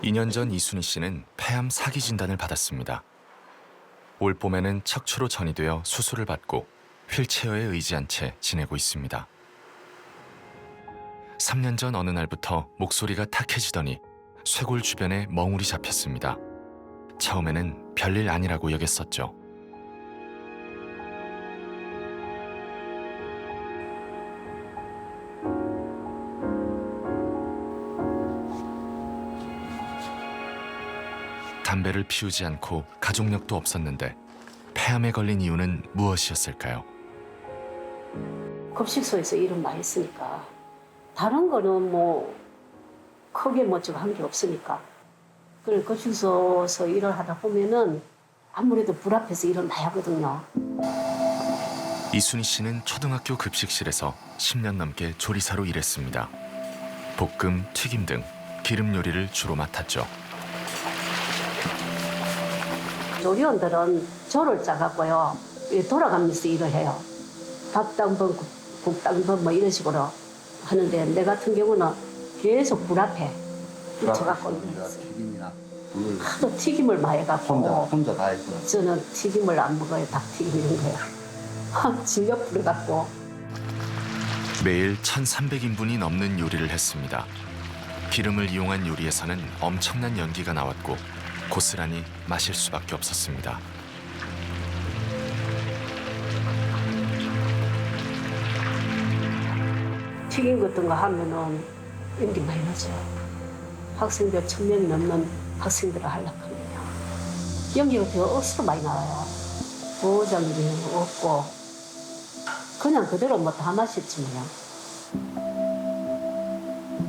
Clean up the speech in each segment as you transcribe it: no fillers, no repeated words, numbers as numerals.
2년 전 이순희 씨는 폐암 사기 진단을 받았습니다. 올 봄에는 척추로 전이되어 수술을 받고 휠체어에 의지한 채 지내고 있습니다. 3년 전 어느 날부터 목소리가 탁해지더니 쇄골 주변에 멍울이 잡혔습니다. 처음에는 별일 아니라고 여겼었죠. 담배를 피우지 않고 가족력도 없었는데 폐암에 걸린 이유는 무엇이었을까요? 급식소에서 일을 많이 했으니까 다른 거는 뭐 크게 뭐좀 한 게 없으니까. 그걸 급식소에서 일을 하다 보면은 아무래도 불 앞에서 일을 많이 하거든요. 이순희 씨는 초등학교 급식실에서 10년 넘게 조리사로 일했습니다. 볶음, 튀김 등 기름 요리를 주로 맡았죠. 조리원들은 조를 짜갖고요. 돌아가면서 일을 해요. 밥도 한 번, 국도 한 번 뭐 이런 식으로 하는데 내 같은 경우는 계속 불 앞에 붙여갖고 튀김이나 물을 하도 튀김을 많이 해갖고 혼자 다 했어요. 저는 튀김을 안 먹어요. 닭튀김 이런 거요. 질려 부려갖고. 매일 1,300인분이 넘는 요리를 했습니다. 기름을 이용한 요리에서는 엄청난 연기가 나왔고 고스란히 마실 수밖에 없었습니다. 튀김 같은 거 하면은 연기 많이 나죠. 학생들 1,000명이 넘는 학생들을 하려고 하면요. 연기가 되게 억수로 많이 나와요. 보호장도 없고 그냥 그대로 뭐 다 마셨지 뭐요.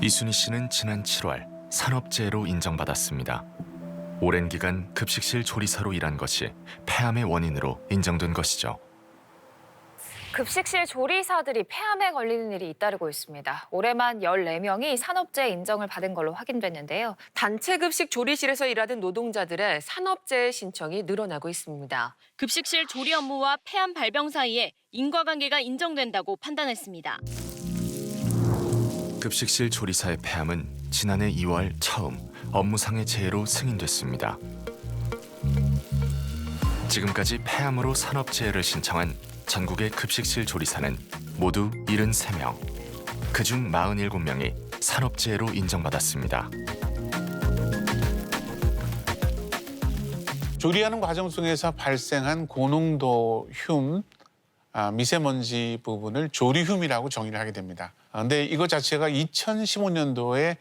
이순희 씨는 지난 7월 산업재해로 인정받았습니다. 오랜 기간 급식실 조리사로 일한 것이 폐암의 원인으로 인정된 것이죠. 급식실 조리사들이 폐암에 걸리는 일이 잇따르고 있습니다. 올해만 14명이 산업재해 인정을 받은 걸로 확인됐는데요. 단체 급식 조리실에서 일하는 노동자들의 산업재해 신청이 늘어나고 있습니다. 급식실 조리 업무와 폐암 발병 사이에 인과관계가 인정된다고 판단했습니다. 급식실 조리사의 폐암은 지난해 2월 처음 업무상의 재해로 승인됐습니다. 지금까지 폐암으로 산업재해를 신청한 전국의 급식실 조리사는 모두 73명. 그중 47명이 산업재해로 인정받았습니다. 조리하는 과정 속에서 발생한 고농도 흉, 미세먼지 부분을 조리흉이라고 정의를 하게 됩니다. 그런데 이것 자체가 2015년도에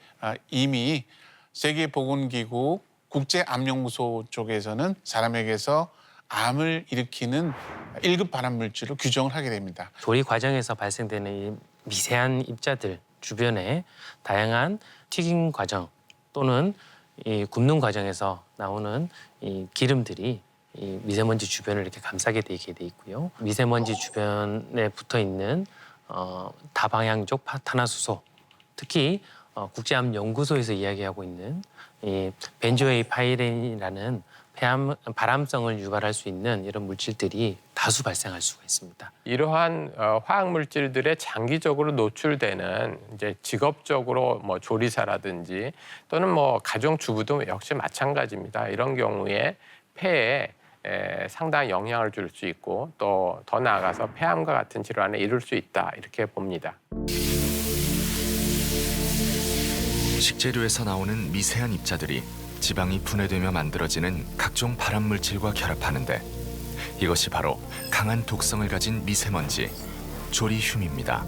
이미 세계보건기구 국제암연구소 쪽에서는 사람에게서 암을 일으키는 1급 발암물질로 규정을 하게 됩니다. 조리 과정에서 발생되는 이 미세한 입자들 주변에 다양한 튀김 과정 또는 이 굽는 과정에서 나오는 이 기름들이 이 미세먼지 주변을 이렇게 감싸게 되게 돼 있고요. 미세먼지 주변에 붙어 있는 다방향적 탄화수소, 특히 국제암연구소에서 이야기하고 있는 이 벤조에이 파이렌이라는 발암성을 유발할 수 있는 이런 물질들이 다수 발생할 수가 있습니다. 이러한 화학 물질들에 장기적으로 노출되는 이제 직업적으로 뭐 조리사라든지 또는 뭐 가정 주부도 역시 마찬가지입니다. 이런 경우에 폐에 상당한 영향을 줄 수 있고 또 더 나아가서 폐암과 같은 질환에 이를 수 있다 이렇게 봅니다. 식재료에서 나오는 미세한 입자들이 지방이 분해되며 만들어지는 각종 발암물질과 결합하는데 이것이 바로 강한 독성을 가진 미세먼지, 조리흉입니다.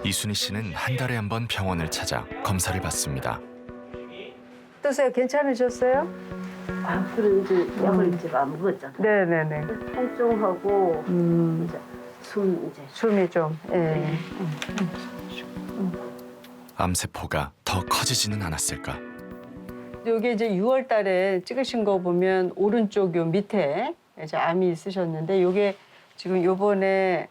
이순희 씨는 한 달에 한 번 병원을 찾아 검사를 받습니다. 어떠세요? 괜찮으셨어요? 그래 이제 약을 이제 안 먹었잖아요. 네네네. 통증하고 이제 숨이 좀. 예. 암세포가 더 커지지는 않았을까? 이게 이제 6월 달에 찍으신 거 보면 오른쪽 요 밑에 이제 암이 있으셨는데 이게 지금 요번에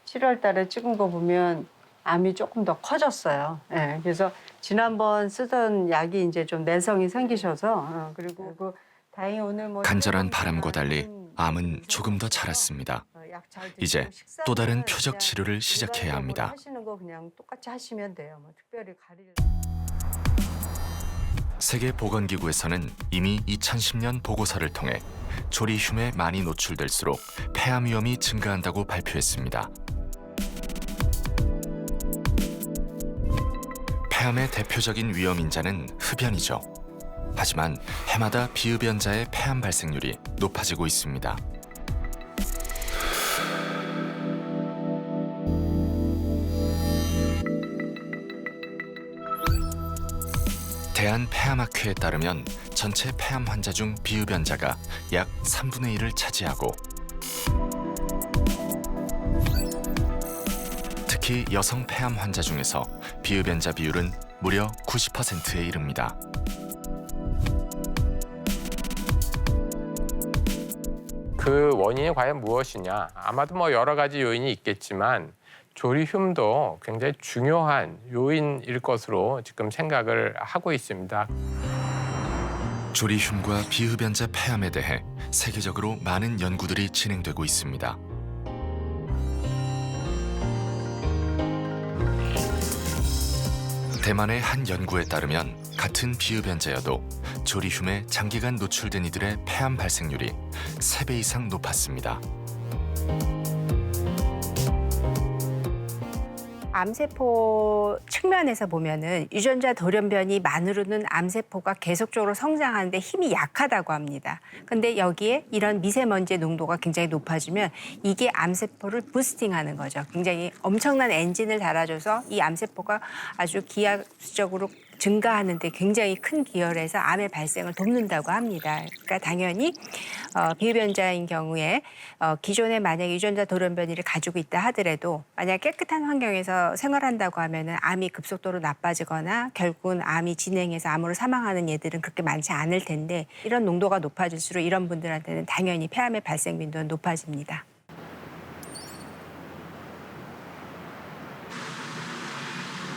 7월 달에 찍은 거 보면 암이 조금 더 커졌어요. 예. 그래서 지난번 쓰던 약이 이제 좀 내성이 생기셔서 그리고 다행히 오늘 뭐 간절한 바람과 달리 암은 조금 더 자랐습니다. 이제 또 다른 표적 치료를 시작해야 합니다. 하시는 거 그냥 똑같이 하시면 돼요. 뭐 특별히 가릴. 세계보건기구에서는 이미 2010년 보고서를 통해 조리흉에 많이 노출될수록 폐암 위험이 증가한다고 발표했습니다. 폐암의 대표적인 위험 인자는 흡연이죠. 하지만 해마다 비흡연자의 폐암 발생률이 높아지고 있습니다. 대한폐암학회에 따르면 전체 폐암 환자 중 비흡연자가 약 3분의 1을 차지하고 특히 여성 폐암 환자 중에서 비흡연자 비율은 무려 90%에 이릅니다. 그 원인이 과연 무엇이냐? 아마도 뭐 여러 가지 요인이 있겠지만 조리흉도 굉장히 중요한 요인일 것으로 지금 생각을 하고 있습니다. 조리흉과 비흡연자 폐암에 대해 세계적으로 많은 연구들이 진행되고 있습니다. 대만의 한 연구에 따르면 같은 비흡연자여도 조리흉에 장기간 노출된 이들의 폐암 발생률이 3배 이상 높았습니다. 암세포 측면에서 보면은 유전자 돌연변이만으로는 암세포가 계속적으로 성장하는데 힘이 약하다고 합니다. 근데 여기에 이런 미세먼지의 농도가 굉장히 높아지면 이게 암세포를 부스팅하는 거죠. 굉장히 엄청난 엔진을 달아줘서 이 암세포가 아주 기하급수적으로 증가하는 데 굉장히 큰 기여를 해서 암의 발생을 돕는다고 합니다. 그러니까 당연히 비흡연자인 경우에 기존에 만약에 유전자 돌연변이를 가지고 있다 하더라도 만약 깨끗한 환경에서 생활한다고 하면은 암이 급속도로 나빠지거나 결국은 암이 진행해서 암으로 사망하는 예들은 그렇게 많지 않을 텐데 이런 농도가 높아질수록 이런 분들한테는 당연히 폐암의 발생 빈도는 높아집니다.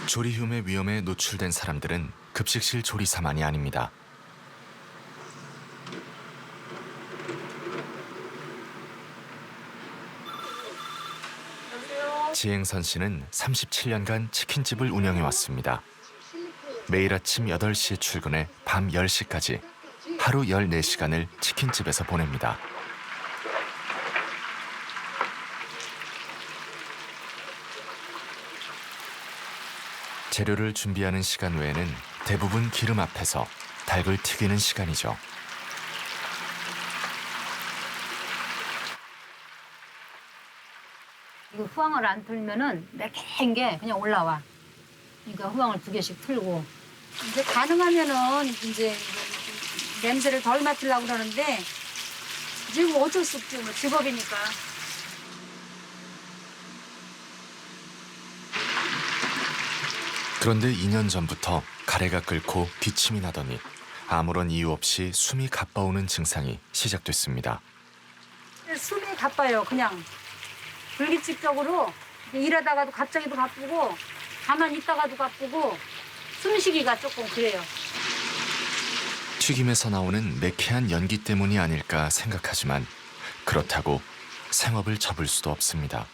조리흉의 위험에 노출된 사람들은 급식실 조리사만이 아닙니다. 지행선 씨는 37년간 치킨집을 운영해왔습니다. 매일 아침 8시에 출근해 밤 10시까지 하루 14시간을 치킨집에서 보냅니다. 재료를 준비하는 시간 외에는 대부분 기름 앞에서 닭을 튀기는 시간이죠. 이거 후황을 안 틀면은 매캐인 게 그냥 올라와. 그러니까 후황을 2개씩 틀고. 이제 가능하면은 이제 냄새를 덜 맡으려고 그러는데 지금 어쩔 수 없죠. 뭐 직업이니까. 그런데 2년 전부터 가래가 끓고 기침이 나더니 아무런 이유 없이 숨이 가빠오는 증상이 시작됐습니다. 숨이 가빠요. 그냥 불규칙적으로 일하다가도 갑자기도 가쁘고 가만히 있다가도 가쁘고 숨쉬기가 조금 그래요. 튀김에서 나오는 매캐한 연기 때문이 아닐까 생각하지만 그렇다고 생업을 접을 수도 없습니다.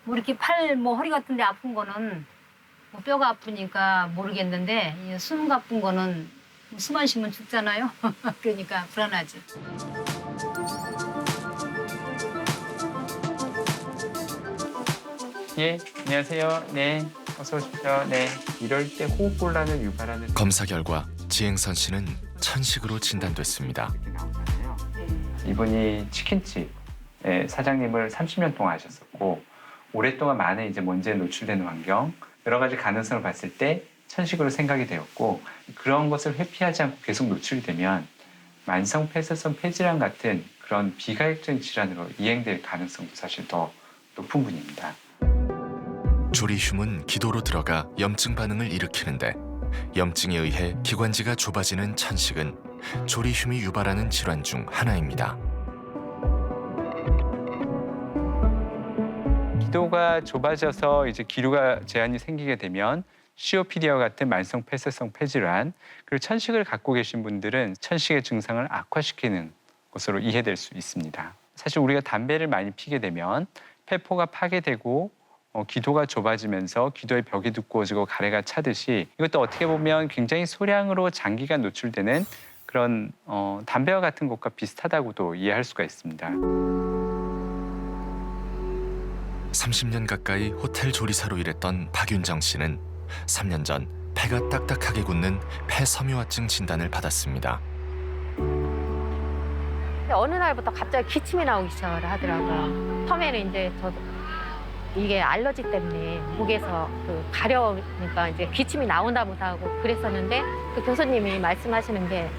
뭐 이렇게 팔, 허리 같은 데 아픈 거는 뭐 뼈가 아프니까 모르겠는데 이 숨 가쁜 거는 숨 안 쉬면 죽잖아요. 그러니까 불안하지. 예, 안녕하세요. 네, 어서 오십시오. 네, 이럴 때 호흡곤란을 유발하는 검사 결과 지행선 씨는 천식으로 진단됐습니다. 이분이 치킨집의 사장님을 30년 동안 하셨었고 오랫동안 많은 이제 먼지에 노출되는 환경 여러 가지 가능성을 봤을 때 천식으로 생각이 되었고 그런 것을 회피하지 않고 계속 노출이 되면 만성 폐쇄성 폐질환 같은 그런 비가역적인 질환으로 이행될 가능성도 사실 더 높은 분입니다. 조리흉은 기도로 들어가 염증 반응을 일으키는데 염증에 의해 기관지가 좁아지는 천식은 조리흉이 유발하는 질환 중 하나입니다. 기도가 좁아져서 이제 기류가 제한이 생기게 되면 COPD와 같은 만성 폐쇄성 폐질환, 그리고 천식을 갖고 계신 분들은 천식의 증상을 악화시키는 것으로 이해될 수 있습니다. 사실 우리가 담배를 많이 피게 되면 폐포가 파괴되고 기도가 좁아지면서 기도의 벽이 두꺼워지고 가래가 차듯이 이것도 어떻게 보면 굉장히 소량으로 장기간 노출되는 그런 담배와 같은 것과 비슷하다고도 이해할 수가 있습니다. 30년 가까이 호텔 조리사로 일했던 박윤정 씨는 3년 전 폐가 딱딱하게 굳는 폐섬유화증 진단을 받았습니다. 어느 날부터 갑자기 기침이 나오기 시작을 하더라고요. 처음에는 이제 저도 이게 알러지 때문에 목에서 가려우니까 이제 기침이 나온다 못하고 그랬었는데 그 교수님이 말씀하시는 게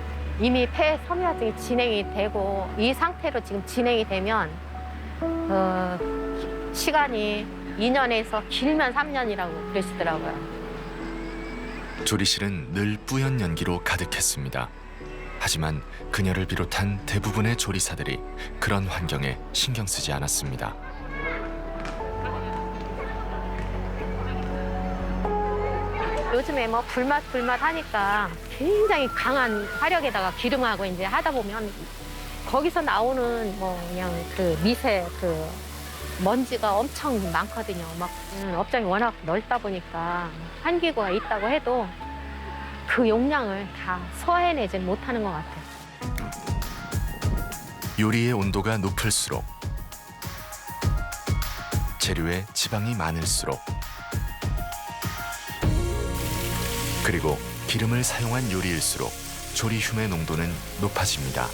이미 폐섬유화증이 진행이 되고 이 상태로 지금 진행이 되면 시간이 2년에서 길면 3년이라고 그러시더라고요. 조리실은 늘 뿌연 연기로 가득했습니다. 하지만 그녀를 비롯한 대부분의 조리사들이 그런 환경에 신경 쓰지 않았습니다. 요즘에 뭐 불맛 하니까 굉장히 강한 화력에다가 기름하고 이제 하다 보면 거기서 나오는 뭐 그냥 미세 먼지가 엄청 많거든요. 막 업장이 워낙 넓다 보니까 환기구가 있다고 해도 그 용량을 다 소화해내지 못하는 것 같아요. 요리의 온도가 높을수록 재료에 지방이 많을수록 그리고 기름을 사용한 요리일수록 조리흉의 농도는 높아집니다.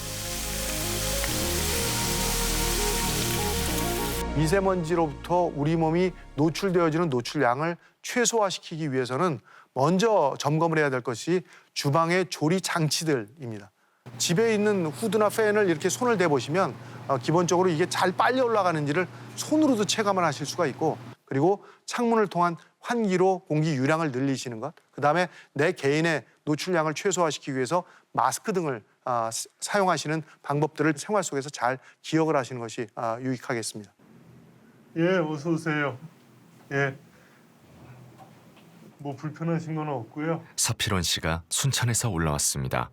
미세먼지로부터 우리 몸이 노출되어지는 노출량을 최소화시키기 위해서는 먼저 점검을 해야 될 것이 주방의 조리 장치들입니다. 집에 있는 후드나 팬을 이렇게 손을 대보시면 기본적으로 이게 잘 빨리 올라가는지를 손으로도 체감을 하실 수가 있고, 그리고 창문을 통한 환기로 공기 유량을 늘리시는 것, 그다음에 내 개인의 노출량을 최소화시키기 위해서 마스크 등을 사용하시는 방법들을 생활 속에서 잘 기억을 하시는 것이 유익하겠습니다. 예, 어서 오세요. 예. 뭐 불편하신 건 없고요. 서필원 씨가 순천에서 올라왔습니다.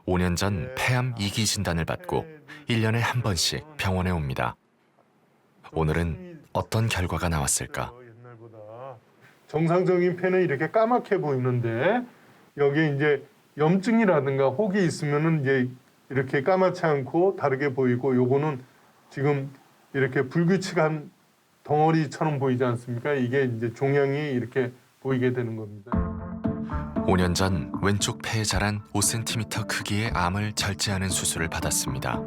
5년 전 폐암 2기 진단을 받고 1년에 한 번씩 병원에 옵니다. 오늘은 어떤 결과가 나왔을까? 정상적인 폐는 이렇게 까맣게 보이는데 여기에 이제 염증이라든가 혹이 있으면은 이제 이렇게 까맣지 않고 다르게 보이고, 요거는 지금 이렇게 불규칙한 덩어리처럼 보이지 않습니까? 이게 이제 종양이 이렇게 보이게 되는 겁니다. 5년 전 왼쪽 폐에 자란 5cm 크기의 암을 절제하는 수술을 받았습니다.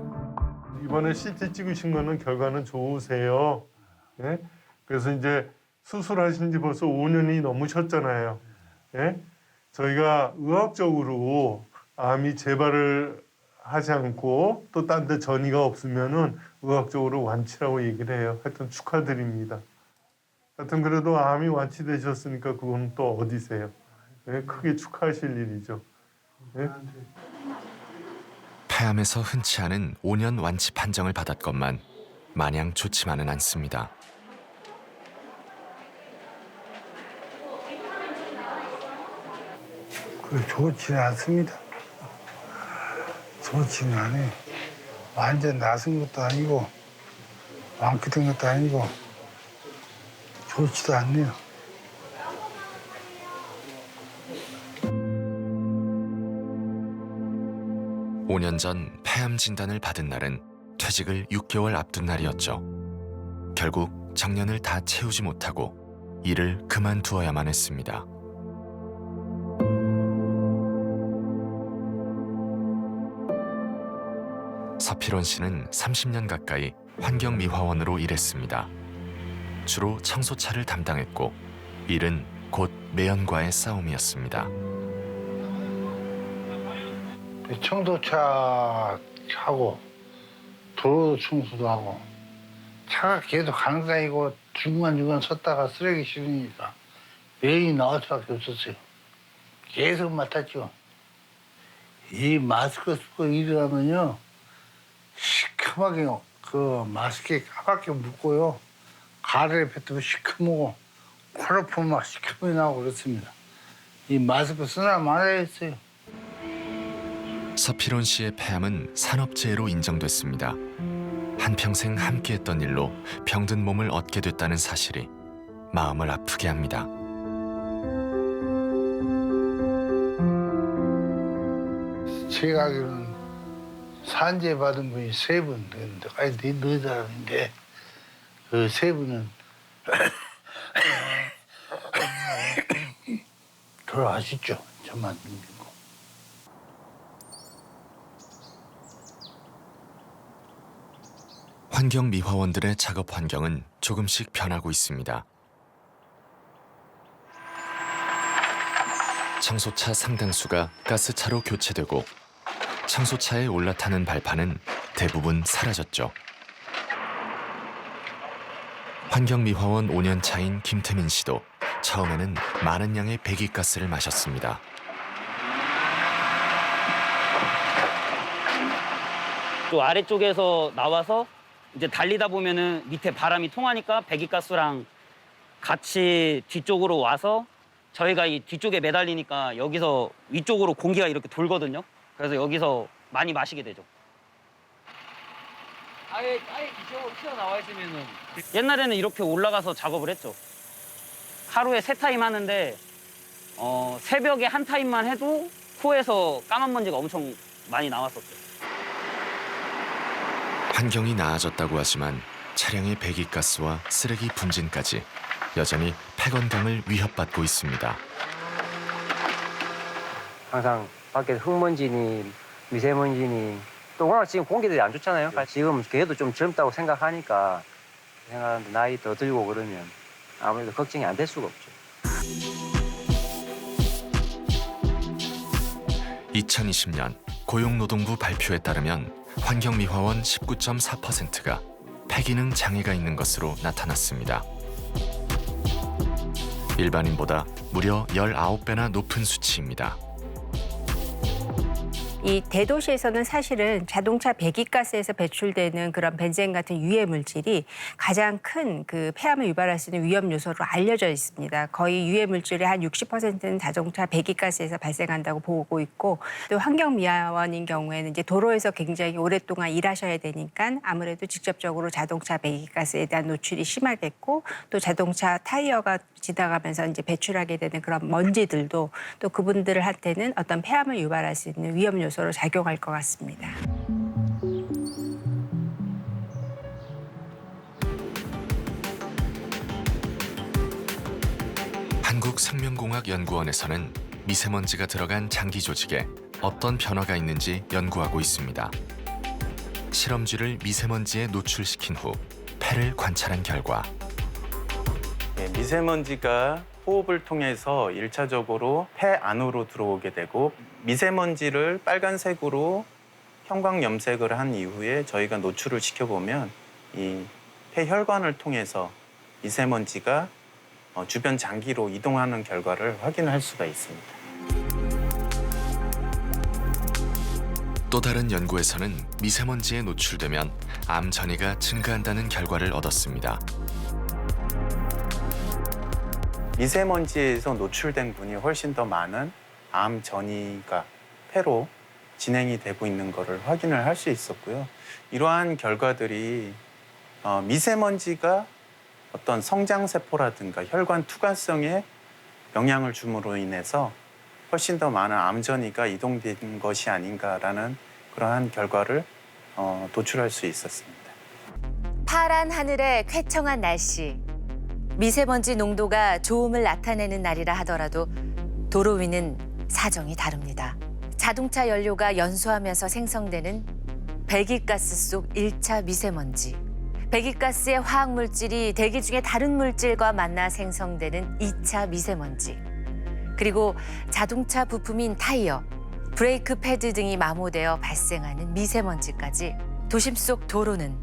이번에 CT 찍으신 거는 결과는 좋으세요. 예? 그래서 이제 수술하신 지 벌써 5년이 넘으셨잖아요. 예? 저희가 의학적으로 암이 재발을 하지 않고 또 딴 데 전이가 없으면은 의학적으로 완치라고 얘기를 해요. 하여튼 축하드립니다. 하여튼 그래도 암이 완치되셨으니까 그건 또 어디세요? 예? 크게 축하하실 일이죠. 예? 폐암에서 흔치 않은 5년 완치 판정을 받았건만 마냥 좋지만은 않습니다. 좋지는 않습니다. 좋지는 않아요. 완전 나선 것도 아니고 완쾌된 것도 아니고 좋지도 않네요. 오 년 전 폐암 진단을 받은 날은 퇴직을 6개월 앞둔 날이었죠. 결국 정년을 다 채우지 못하고 일을 그만두어야만 했습니다. 서필원 씨는 30년 가까이 환경미화원으로 일했습니다. 주로 청소차를 담당했고 일은 곧 매연과의 싸움이었습니다. 청소차 하고 도로 청소도 하고 차가 계속 가는 다니고 중간중간 섰다가 쓰레기 실으니까 매연이 나올 수밖에 없었어요. 계속 맡았죠. 이 마스크 쓰고 일하면요 시커멓게 그 마스크에 까맣게 묻고요. 가래를 뱉으면 시커멓고 코로프 막 시커멓게 나오고 그렇습니다. 이 마스크 쓰나 말아야 했어요. 서필원 씨의 폐암은 산업재해로 인정됐습니다. 한평생 함께했던 일로 병든 몸을 얻게 됐다는 사실이 마음을 아프게 합니다. 제가 알기로는 산재 받은 분이 3분 됐는데, 아니 네 사람인데 그 3분은 돌아가셨죠. 저만 믿고. 환경미화원들의 작업 환경은 조금씩 변하고 있습니다. 청소차 상당수가 가스차로 교체되고 청소차에 올라타는 발판은 대부분 사라졌죠. 환경미화원 5년 차인 김태민 씨도 처음에는 많은 양의 배기가스를 마셨습니다. 또 아래쪽에서 나와서 이제 달리다 보면은 밑에 바람이 통하니까 배기가스랑 같이 뒤쪽으로 와서 저희가 이 뒤쪽에 매달리니까 여기서 위쪽으로 공기가 이렇게 돌거든요. 그래서 여기서 많이 마시게 되죠. 아예 뒤쪽으로 튀어나와 있으면은 옛날에는 이렇게 올라가서 작업을 했죠. 하루에 3타임 하는데 새벽에 1타임만 해도 코에서 까만 먼지가 엄청 많이 나왔었죠. 환경이 나아졌다고 하지만 차량의 배기가스와 쓰레기 분진까지 여전히 폐 건강을 위협받고 있습니다. 항상 밖에 흙먼지니 미세먼지니 또 워낙 지금 공기들이 안 좋잖아요. 지금 걔도 좀 젊다고 생각하니까 생각하는데 나이 더 들고 그러면 아무래도 걱정이 안 될 수가 없죠. 2020년 고용노동부 발표에 따르면 환경미화원 19.4%가 폐기능 장애가 있는 것으로 나타났습니다. 일반인보다 무려 19배나 높은 수치입니다. 이 대도시에서는 사실은 자동차 배기가스에서 배출되는 그런 벤젠 같은 유해 물질이 가장 큰 그 폐암을 유발할 수 있는 위험 요소로 알려져 있습니다. 거의 유해 물질의 한 60%는 자동차 배기가스에서 발생한다고 보고 있고, 또 환경미화원인 경우에는 이제 도로에서 굉장히 오랫동안 일하셔야 되니까 아무래도 직접적으로 자동차 배기가스에 대한 노출이 심하겠고, 또 자동차 타이어가 지나가면서 이제 배출하게 되는 그런 먼지들도 또 그분들한테는 어떤 폐암을 유발할 수 있는 위험 요소로 작용할 것 같습니다. 한국생명공학연구원에서는 미세먼지가 들어간 장기 조직에 어떤 변화가 있는지 연구하고 있습니다. 실험쥐를 미세먼지에 노출시킨 후 폐를 관찰한 결과 미세먼지가 호흡을 통해서 1차적으로 폐 안으로 들어오게 되고 미세먼지를 빨간색으로 형광염색을 한 이후에 저희가 노출을 시켜보면 이 폐혈관을 통해서 미세먼지가 주변 장기로 이동하는 결과를 확인할 수가 있습니다. 또 다른 연구에서는 미세먼지에 노출되면 암 전이가 증가한다는 결과를 얻었습니다. 미세먼지에서 노출된 분이 훨씬 더 많은 암 전이가 폐로 진행이 되고 있는 것을 확인을 할 수 있었고요. 이러한 결과들이 미세먼지가 어떤 성장세포라든가 혈관 투과성에 영향을 줌으로 인해서 훨씬 더 많은 암 전이가 이동된 것이 아닌가라는 그러한 결과를 도출할 수 있었습니다. 파란 하늘에 쾌청한 날씨. 미세먼지 농도가 좋음을 나타내는 날이라 하더라도 도로 위는 사정이 다릅니다. 자동차 연료가 연소하면서 생성되는 배기가스 속 1차 미세먼지. 배기가스의 화학물질이 대기 중에 다른 물질과 만나 생성되는 2차 미세먼지. 그리고 자동차 부품인 타이어, 브레이크 패드 등이 마모되어 발생하는 미세먼지까지 도심 속 도로는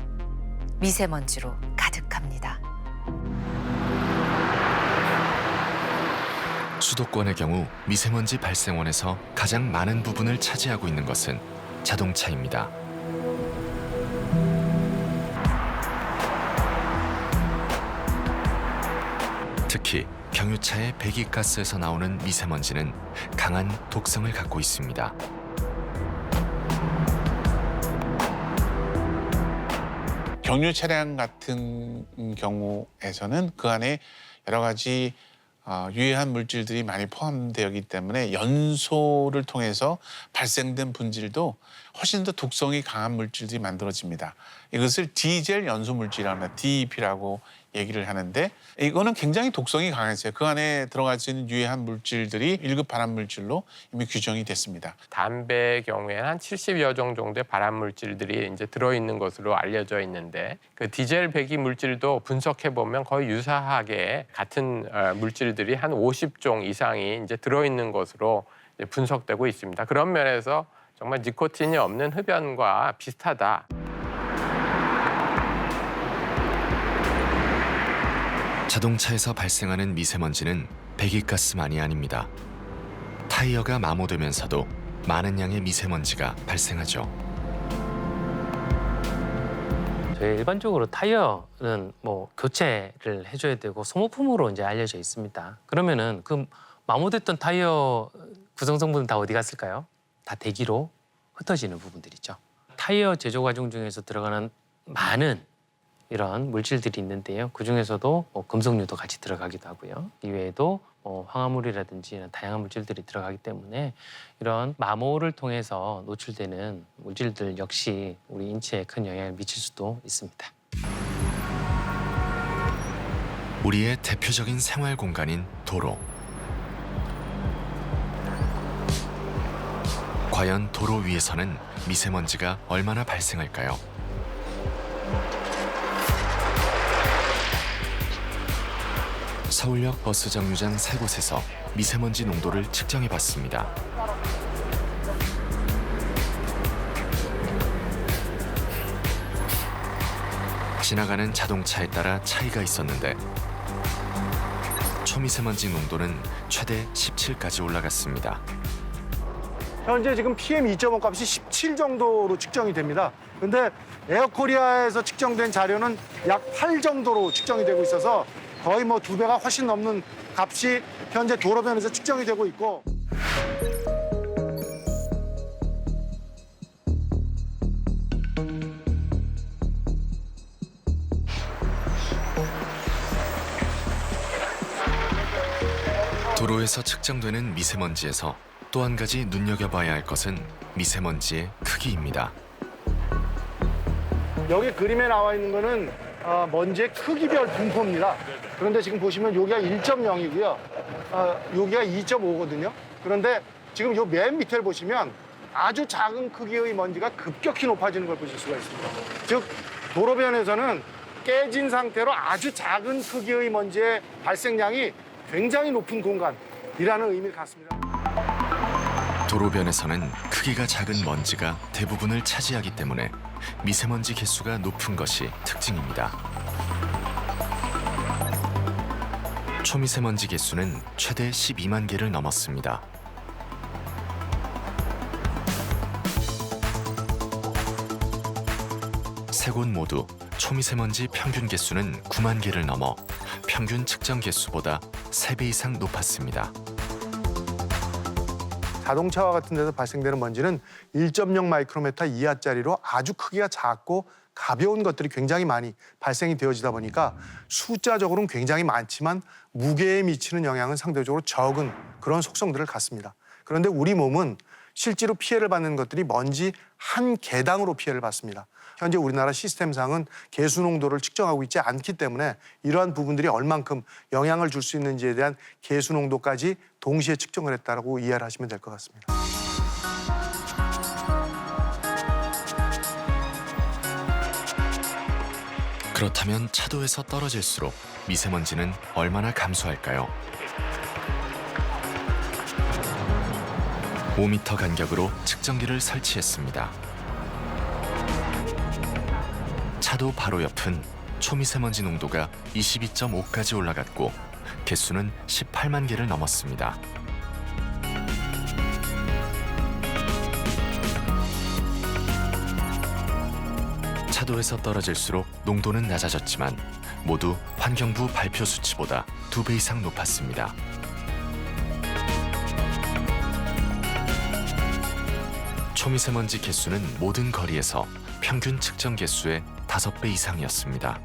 미세먼지로 가득합니다. 수도권의 경우 미세먼지 발생원에서 가장 많은 부분을 차지하고 있는 것은 자동차입니다. 특히 경유차의 배기가스에서 나오는 미세먼지는 강한 독성을 갖고 있습니다. 경유 차량 같은 경우에서는 그 안에 여러 가지 유해한 물질들이 많이 포함되어 있기 때문에 연소를 통해서 발생된 분질도 훨씬 더 독성이 강한 물질들이 만들어집니다. 이것을 디젤 연소 물질이라고 합니다. DEP라고 얘기를 하는데 이거는 굉장히 독성이 강했어요. 그 안에 들어갈 수 있는 유해한 물질들이 1급 발암 물질로 이미 규정이 됐습니다. 담배의 경우에는 한 70여 종 정도의 발암 물질들이 이제 들어있는 것으로 알려져 있는데 그 디젤 배기 물질도 분석해 보면 거의 유사하게 같은 물질들이 한 50종 이상이 이제 들어있는 것으로 이제 분석되고 있습니다. 그런 면에서 정말 니코틴이 없는 흡연과 비슷하다. 자동차에서 발생하는 미세먼지는 배기가스만이 아닙니다. 타이어가 마모되면서도 많은 양의 미세먼지가 발생하죠. 저희 일반적으로 타이어는 뭐 교체를 해줘야 되고 소모품으로 이제 알려져 있습니다. 그러면은 그 마모됐던 타이어 구성 성분은 다 어디 갔을까요? 다 대기로 흩어지는 부분들이죠. 타이어 제조 과정 중에서 들어가는 많은 이런 물질들이 있는데요. 그 중에서도 금속류도 같이 들어가기도 하고요. 이외에도 황화물이라든지 이런 다양한 물질들이 들어가기 때문에 이런 마모를 통해서 노출되는 물질들 역시 우리 인체에 큰 영향을 미칠 수도 있습니다. 우리의 대표적인 생활 공간인 도로. 과연 도로 위에서는 미세먼지가 얼마나 발생할까요? 서울역 버스 정류장 3곳에서 미세먼지 농도를 측정해 봤습니다. 지나가는 자동차에 따라 차이가 있었는데 초미세먼지 농도는 최대 17까지 올라갔습니다. 현재 지금 PM 2.5 값이 17 정도로 측정이 됩니다. 그런데 에어코리아에서 측정된 자료는 약 8 정도로 측정이 되고 있어서 거의 뭐 2배가 훨씬 넘는 값이 현재 도로변에서 측정이 되고 있고. 도로에서 측정되는 미세먼지에서 또 한 가지 눈여겨봐야 할 것은 미세먼지의 크기입니다. 여기 그림에 나와 있는 거는 먼지의 크기별 분포입니다. 그런데 지금 보시면 여기가 1.0이고요. 여기가 2.5거든요. 그런데 지금 요 맨 밑을 보시면 아주 작은 크기의 먼지가 급격히 높아지는 걸 보실 수가 있습니다. 즉 도로변에서는 깨진 상태로 아주 작은 크기의 먼지의 발생량이 굉장히 높은 공간이라는 의미를 갖습니다. 도로변에서는 크기가 작은 먼지가 대부분을 차지하기 때문에 미세먼지 개수가 높은 것이 특징입니다. 초미세먼지 개수는 최대 12만 개를 넘었습니다. 세 곳 모두 초미세먼지 평균 개수는 9만 개를 넘어 평균 측정 개수보다 3배 이상 높았습니다. 자동차와 같은 데서 발생되는 먼지는 1.0 마이크로미터 이하짜리로 아주 크기가 작고 가벼운 것들이 굉장히 많이 발생이 되어지다 보니까 숫자적으로는 굉장히 많지만 무게에 미치는 영향은 상대적으로 적은 그런 속성들을 갖습니다. 그런데 우리 몸은 실제로 피해를 받는 것들이 먼지 한 개당으로 피해를 받습니다. 현재 우리나라 시스템상은 개수 농도를 측정하고 있지 않기 때문에 이러한 부분들이 얼만큼 영향을 줄 수 있는지에 대한 개수 농도까지 동시에 측정을 했다고 이해를 하시면 될 것 같습니다. 그렇다면 차도에서 떨어질수록 미세먼지는 얼마나 감소할까요? 5m 간격으로 측정기를 설치했습니다. 차도 바로 옆은 초미세먼지 농도가 22.5까지 올라갔고 개수는 18만 개를 넘었습니다. 차도에서 떨어질수록 농도는 낮아졌지만 모두 환경부 발표 수치보다 2배 이상 높았습니다. 초미세먼지 개수는 모든 거리에서 평균 측정 개수의 5배 이상이었습니다.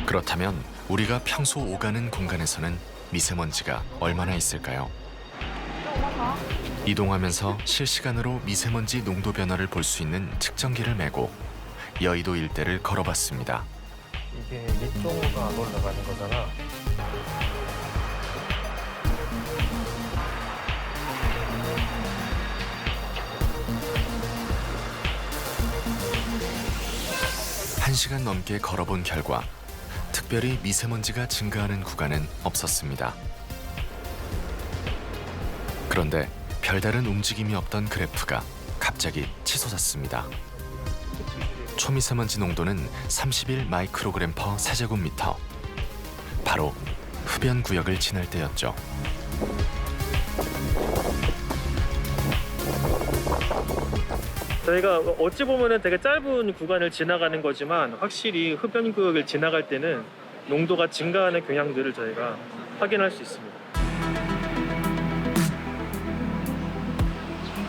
그렇다면 우리가 평소 오가는 공간에서는 미세먼지가 얼마나 있을까요? 이동하면서 실시간으로 미세먼지 농도 변화를 볼 수 있는 측정기를 메고 여의도 일대를 걸어봤습니다. 이게 밑동으로 안 올라가는 거잖아. 한 시간 넘게 걸어본 결과 특별히 미세먼지가 증가하는 구간은 없었습니다. 그런데 별다른 움직임이 없던 그래프가 갑자기 치솟았습니다. 초미세먼지 농도는 31 마이크로그램 퍼 세제곱미터. 바로 흡연 구역을 지날 때였죠. 저희가 어찌 보면은 되게 짧은 구간을 지나가는 거지만 확실히 흡연 구역을 지나갈 때는 농도가 증가하는 경향들을 저희가 확인할 수 있습니다.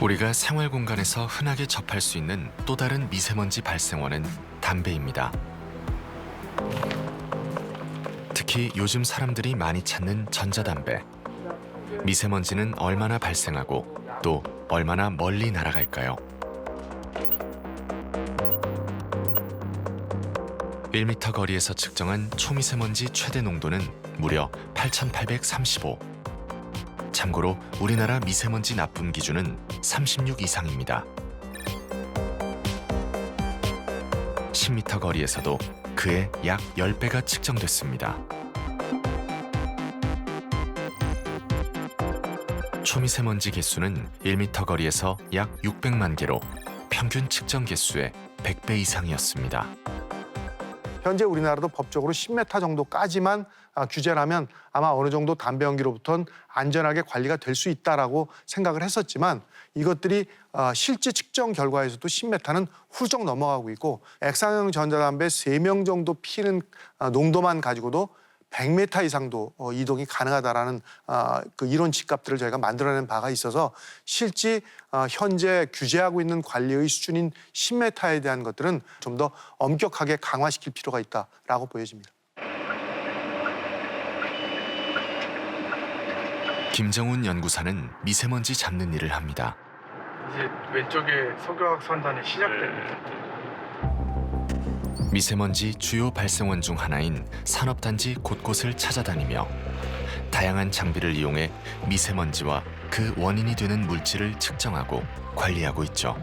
우리가 생활 공간에서 흔하게 접할 수 있는 또 다른 미세먼지 발생원은 담배입니다. 특히 요즘 사람들이 많이 찾는 전자담배. 미세먼지는 얼마나 발생하고 또 얼마나 멀리 날아갈까요? 1m 거리에서 측정한 초미세먼지 최대 농도는 무려 8,835. 참고로 우리나라 미세먼지 나쁨 기준은 36 이상입니다. 10m 거리에서도 그의 약 10배가 측정됐습니다. 초미세먼지 개수는 1m 거리에서 약 600만 개로 평균 측정 개수의 100배 이상이었습니다. 현재 우리나라도 법적으로 10m 정도까지만 규제라면 아마 어느 정도 담배 연기로부터는 안전하게 관리가 될 수 있다라고 생각을 했었지만 이것들이 실제 측정 결과에서도 10m는 훌쩍 넘어가고 있고 액상형 전자담배 3명 정도 피는 농도만 가지고도 100m 이상도 이동이 가능하다라는 그 이론 집값들을 저희가 만들어낸 바가 있어서 실제 현재 규제하고 있는 관리의 수준인 10m에 대한 것들은 좀 더 엄격하게 강화시킬 필요가 있다라고 보여집니다. 김정훈 연구사는 미세먼지 잡는 일을 합니다. 이제 왼쪽에 석유화학 선단이 시작됩니다. 미세먼지 주요 발생원 중 하나인 산업단지 곳곳을 찾아다니며 다양한 장비를 이용해 미세먼지와 그 원인이 되는 물질을 측정하고 관리하고 있죠.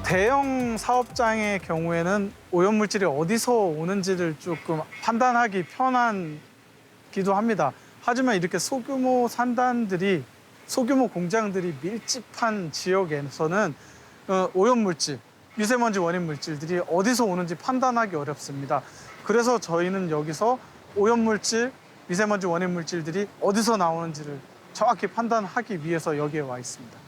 대형 사업장의 경우에는 오염물질이 어디서 오는지를 조금 판단하기 편하기도 합니다. 하지만 이렇게 소규모 산단들이 소규모 공장들이 밀집한 지역에서는 오염물질, 미세먼지 원인 물질들이 어디서 오는지 판단하기 어렵습니다. 그래서 저희는 여기서 오염물질, 미세먼지 원인 물질들이 어디서 나오는지를 정확히 판단하기 위해서 여기에 와 있습니다.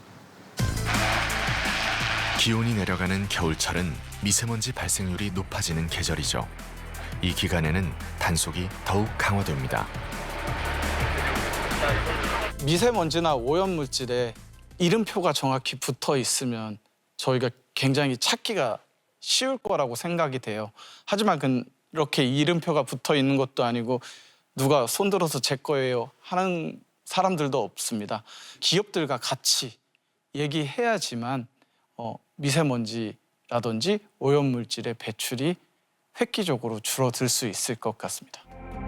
기온이 내려가는 겨울철은 미세먼지 발생률이 높아지는 계절이죠. 이 기간에는 단속이 더욱 강화됩니다. 미세먼지나 오염물질에 이름표가 정확히 붙어 있으면 저희가 굉장히 찾기가 쉬울 거라고 생각이 돼요. 하지만 그렇게 이름표가 붙어 있는 것도 아니고 누가 손들어서 제 거예요 하는 사람들도 없습니다. 기업들과 같이 얘기해야지만 미세먼지라든지 오염물질의 배출이 획기적으로 줄어들 수 있을 것 같습니다.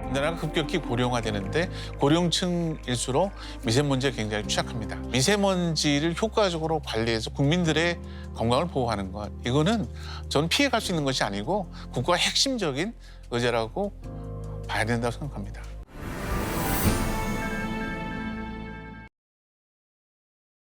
우리나라가 급격히 고령화되는데 고령층일수록 미세먼지가 굉장히 취약합니다. 미세먼지를 효과적으로 관리해서 국민들의 건강을 보호하는 것, 이거는 저는 피해갈 수 있는 것이 아니고 국가의 핵심적인 의제라고 봐야 된다고 생각합니다.